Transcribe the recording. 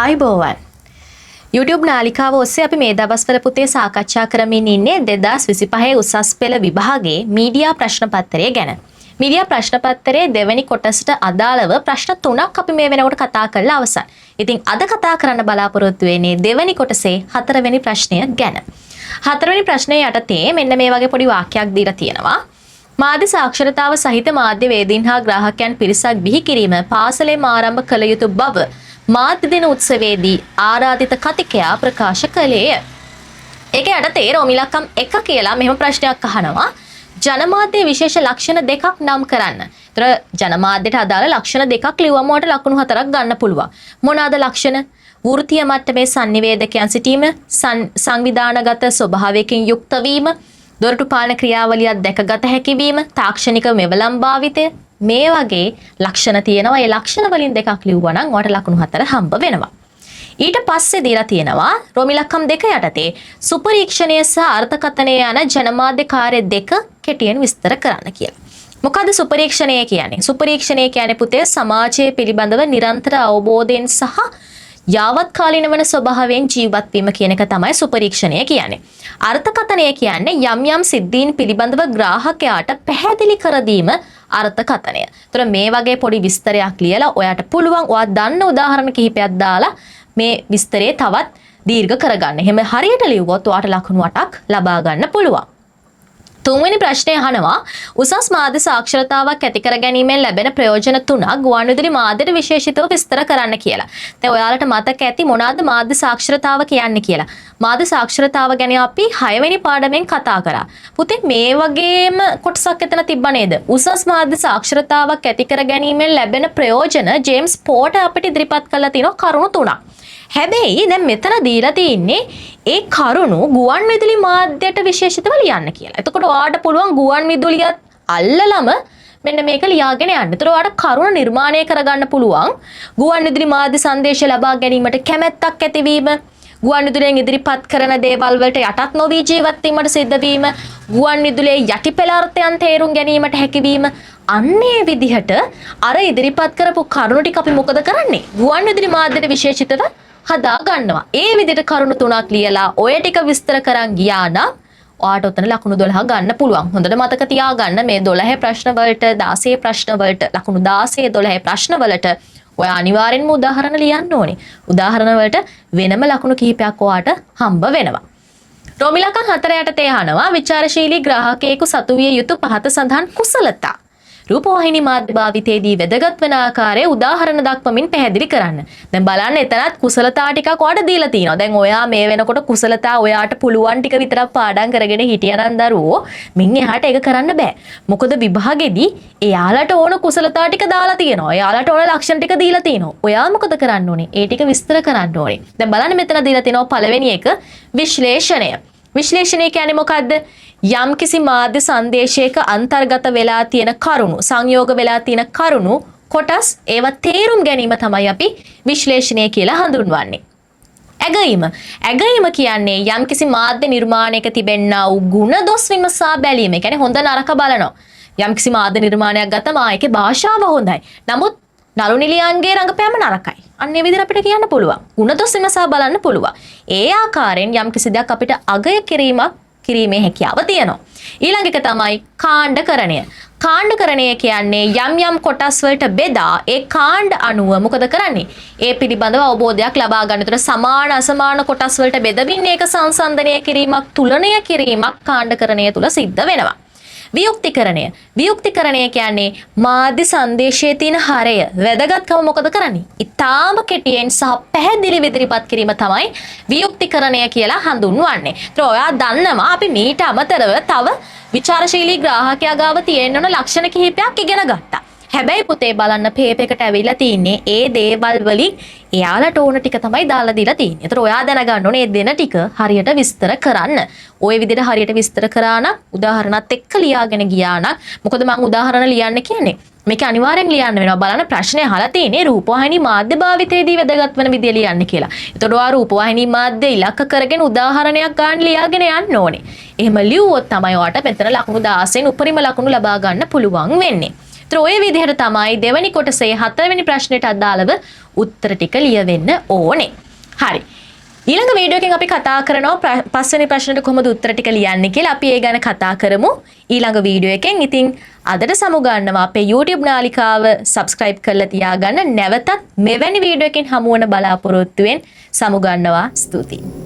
ආයුබෝවන් YouTube නාලිකාව ඔස්සේ අපි මේ දවස්වල පුතේ සාකච්ඡා කරමින් ඉන්නේ 2025 උසස් පෙළ විභාගයේ මීඩියා ප්‍රශ්න පත්‍රය ගැන. මීඩියා ප්‍රශ්න පත්‍රයේ දෙවැනි කොටසට අදාළව ප්‍රශ්න 3ක් අපි මේ වෙනකොට කතා කරලා අවසන්. ඉතින් අද කතා කරන්න බලාපොරොත්තු වෙන්නේ දෙවැනි කොටසේ 4 වෙනි ප්‍රශ්නය ගැන. 4 වෙනි ප්‍රශ්නයේ යටතේ මෙන්න මේ වගේ පොඩි වාක්‍යයක් දීලා තියෙනවා. මාධ්‍ය සාක්ෂරතාව සහිත මාධ්‍ය වේදීන් හා ග්‍රාහකයන් පිරිසක් බිහි කිරීම පාසලෙන් ආරම්භ කළ යුතු බව මාධ්‍ය දින උත්සවයේදී ආරාධිත කතිකයා ප්‍රකාශ කළේය. ඒක යටතේ රෝමිලකම් 1 කියලා මෙහෙම ප්‍රශ්නයක් අහනවා. ජනමාධ්‍ය විශේෂ ලක්ෂණ දෙකක් නම් කරන්න. ඒතර ජනමාධ්‍යට අදාළ ලක්ෂණ දෙකක් ලියවම වට ලකුණු 4ක් ගන්න පුළුවන්. මොනවාද ලක්ෂණ? වෘත්තීය මට්ටමේ සංනිවේදකයන් සිටීම, සංවිධානගත ස්වභාවයකින් යුක්ත වීම, දොරටු පාලන ක්‍රියාවලියක් දැකගත හැකි වීම, තාක්ෂණික මෙවලම් භාවිතය, මේ වගේ ලක්ෂණ තියෙනවා. ඒ ලක්ෂණ වලින් දෙකක් ලිව්වා නම් ඔයාලට ලකුණු 4 හම්බ වෙනවා. ඊට පස්සේ දීලා තියෙනවා රෝමිලකම් 2 යටතේ සුපරීක්ෂණය සහ අර්ථකථනය යන ජනමාධ්‍ය කාර්ය දෙක කෙටියෙන් විස්තර කරන්න කියලා. මොකද්ද සුපරීක්ෂණය කියන්නේ? සුපරීක්ෂණය කියන්නේ පුතේ සමාජයේ පිළිබඳව නිරන්තර අවබෝධයෙන් සහ යාවත් කාලීන වන ස්වභාවයෙන් ජීවත් වීම කියන එක තමයි සුපරීක්ෂණය කියන්නේ. අර්ථකථනය කියන්නේ යම් යම් සිද්ධීන් පිළිබඳව ග්‍රාහකයාට පැහැදිලි කර දීම අර්ථකථනය. ඒතර මේ වගේ පොඩි විස්තරයක් ලියලා ඔයාට පුළුවන් ඔයා දන්න උදාහරණ කිහිපයක් දාලා මේ විස්තරේ තවත් දීර්ඝ කරගන්න. එහෙම හරියට ලියුවොත් ඔයාට ලකුණු 8ක් ලබා ගන්න පුළුවන්. තුන්වෙනි ප්‍රශ්නය අහනවා උසස් මාධ්‍ය සාක්ෂරතාවක් ඇති කර ගැනීමෙන් ලැබෙන ප්‍රයෝජන 3ක් ගුවන්විදුලි මාධ්‍යට විශේෂිතව විස්තර කරන්න කියලා. දැන් ඔයාලට මතක ඇති මොනවාද මාධ්‍ය සාක්ෂරතාව කියන්නේ කියලා. මාධ්‍ය සාක්ෂරතාව ගැන අපි 6 වෙනි පාඩමෙන් කතා කරා. පුතේ මේ වගේම කොටසක් එතන තිබ්බ නේද? උසස් මාධ්‍ය සාක්ෂරතාවක් ඇති කර ගැනීමෙන් ලැබෙන ප්‍රයෝජන ජේම්ස් පෝට අපිට ඉදිරිපත් කරලා තියෙනවා කරුණු 3ක්. හැබැයි දැන් මෙතන දීලා තියෙන්නේ ඒ කරුණු ගුවන්විදුලි මාධ්‍යයට විශේෂිතව ලියන්න කියලා. එතකොට ඔයාලට පුළුවන් ගුවන්විදුලියත් අල්ලලම මෙන්න මේක ලියාගෙන යන්න. ඒතර ඔයාලට කරුණ නිර්මාණය කරගන්න පුළුවන්. ගුවන්විදුලි මාධ්‍ය සංදේශ ලබා ගැනීමට කැමැත්තක් ඇතිවීම, ගුවන්විදුලියෙන් ඉදිරිපත් කරන දේවල් වලට යටත් නොවී ජීවත් වීමට සිද්ධ වීම, ගුවන්විදුලියේ යටිපෙළ අර්ථයන් තේරුම් ගැනීමට හැකියවීම. අන්නේ විදිහට අර ඉදිරිපත් කරපු කරුණු ටික අපි මොකද කරන්නේ? ගුවන්විදුලි මාධ්‍යයට විශේෂිතව හදා ගන්නවා. ඒ විදිහට කරුණු 3ක් ලියලා ඔය ටික විස්තර කරන් ගියා නම් ඔයාට උතන ලකුණු 12 ගන්න පුළුවන්. හොඳට මතක තියාගන්න මේ 12 ප්‍රශ්න වලට 16 ප්‍රශ්න වලට ලකුණු 16 12 ප්‍රශ්න වලට ඔයා අනිවාර්යෙන්ම උදාහරණ ලියන්න ඕනේ. උදාහරණ වලට වෙනම ලකුණු කිහිපයක් ඔයාට හම්බ වෙනවා. රෝමිලකම් 4 යටතේ අහනවා විචාරශීලී ග්‍රාහකයෙකු සතු විය යුතු පහත සඳහන් කුසලතා රූපවාහිනී මාධ්‍ය භාවිතයේදී වැදගත් වන ආකාරය උදාහරණ දක්වමින් පැහැදිලි කරන්න. දැන් බලන්න එතනත් කුසලතා ටිකක් ඔයාලට දීලා තියෙනවා. දැන් ඔයා මේ වෙනකොට කුසලතා ඔයාට පුළුවන් ටික විතරක් පාඩම් කරගෙන හිටියනම් දරුවෝ මින් එහාට ඒක කරන්න බෑ. මොකද විභාගෙදී එයාලට ඕන කුසලතා ටික දාලා තියෙනවා. එයාලට ඕන ලක්ෂණ ටික දීලා තියෙනවා. ඔයා මොකද කරන්න ඕනේ? ඒ ටික විස්තර කරන්න ඕනේ. දැන් බලන්න මෙතන දීලා තියෙනවා පළවෙනි එක විශ්ලේෂණය. විශ්ලේෂණය කියන්නේ මොකද්ද? යම්කිසි මාධ්‍ය සංදේශයක අන්තර්ගත වෙලා තියෙන කරුණු, සංයෝග වෙලා තියෙන කරුණු කොටස් ඒවා තේරුම් ගැනීම තමයි අපි විශ්ලේෂණය කියලා හඳුන්වන්නේ. ඇගීම. ඇගීම කියන්නේ යම්කිසි මාධ්‍ය නිර්මාණයක තිබෙනා වූ ಗುಣ දොස් විමසා බැලීම. ඒ කියන්නේ හොඳ නරක බලනවා. යම්කිසි මාධ්‍ය නිර්මාණයක් ගත්තම ඒකේ භාෂාව හොඳයි. නමුත් නළු නිලියන්ගේ රංගපෑම නරකයි. අන්න ඒ විදිහට අපිට කියන්න පුළුවන්. ಗುಣ දොස් විමසා බලන්න පුළුවන්. ඒ ආකාරයෙන් යම්කිසි දෙයක් අපිට අගය කිරීමේ හැකියාව තියෙනවා. ඊළඟ එක තමයි කාණ්ඩකරණය. කාණ්ඩකරණය කියන්නේ යම් යම් කොටස් වලට බෙදා ඒ කාණ්ඩ අනුව මොකද කරන්නේ? ඒ පිළිබඳව අවබෝධයක් ලබා ගන්න. ඒතර සමාන අසමාන කොටස් වලට බෙදමින් ඒක සංසන්දනය කිරීමක්, තුලනය කිරීමක් කාණ්ඩකරණය තුල සිද්ධ වෙනවා. වියුක්තිකරණය. වියුක්තිකරණය කියන්නේ මාධ්‍ය සංදේශයේ තියෙන හරය, වැදගත්කම මොකද කරන්නේ? ඊටාම කෙටියෙන් සහ පැහැදිලිව ඉදිරිපත් කිරීම තමයි වියුක්තිකරණය කියලා හඳුන්වන්නේ. ඒතර ඔයා දන්නවා අපි මීට අමතරව තව විචාරශීලී ග්‍රාහකයා ගාව තියෙන ලක්ෂණ කිහිපයක් ඉගෙන ගත්තා. හැබැයි පුතේ බලන්න පේපර් එකට ඇවිල්ලා තින්නේ ඒ දේවල් වලින් එයාලට ඕන ටික තමයි දාලා දීලා තියෙන්නේ. ඒතර ඔයා දැනගන්න ඕනේ මේ දෙන ටික හරියට විස්තර කරන්න. ওই විදිහට හරියට විස්තර කරා නම් උදාහරණත් එක්ක ලියාගෙන ගියා නම් මොකද මම උදාහරණ ලියන්න කියන්නේ? මේක අනිවාර්යෙන් ලියන්න වෙනවා. බලන්න ප්‍රශ්නේ අහලා තියෙන්නේ රූපවාහිනී මාධ්‍ය භාවිතයේදී වැදගත් වෙන විදිය ලියන්න කියලා. ඒතකොට ඔයා රූපවාහිනී මාධ්‍ය ඉලක්ක කරගෙන උදාහරණයක් ගන්න ලියාගෙන යන්න ඕනේ. එහෙම ලියුවොත් තමයි ඔයාට මෙතන ලකුණු 16න් උපරිම ලකුණු ලබා ගන්න පුළුවන් වෙන්නේ. ඒතර ඔය විදිහට තමයි දෙවෙනි කොටසේ 7 වෙනි ප්‍රශ්නෙට අදාළව උත්තර ටික ලියවෙන්න ඕනේ. හරි. ඊළඟ වීඩියෝ එකෙන් අපි කතා කරනවා පස්වෙනි ප්‍රශ්නෙට කොහොමද උත්තර ටික ලියන්නේ කියලා. අපි ඒ ගැන කතා කරමු ඊළඟ වීඩියෝ එකෙන්. ඉතින් අදට සමුගන්නවා අපේ YouTube නාලිකාව subscribe කරලා තියාගන්න. නැවතත් මෙවැනි වීඩියෝ එකකින් හමු වන බලාපොරොත්තුවෙන් සමුගන්නවා. ස්තුතියි.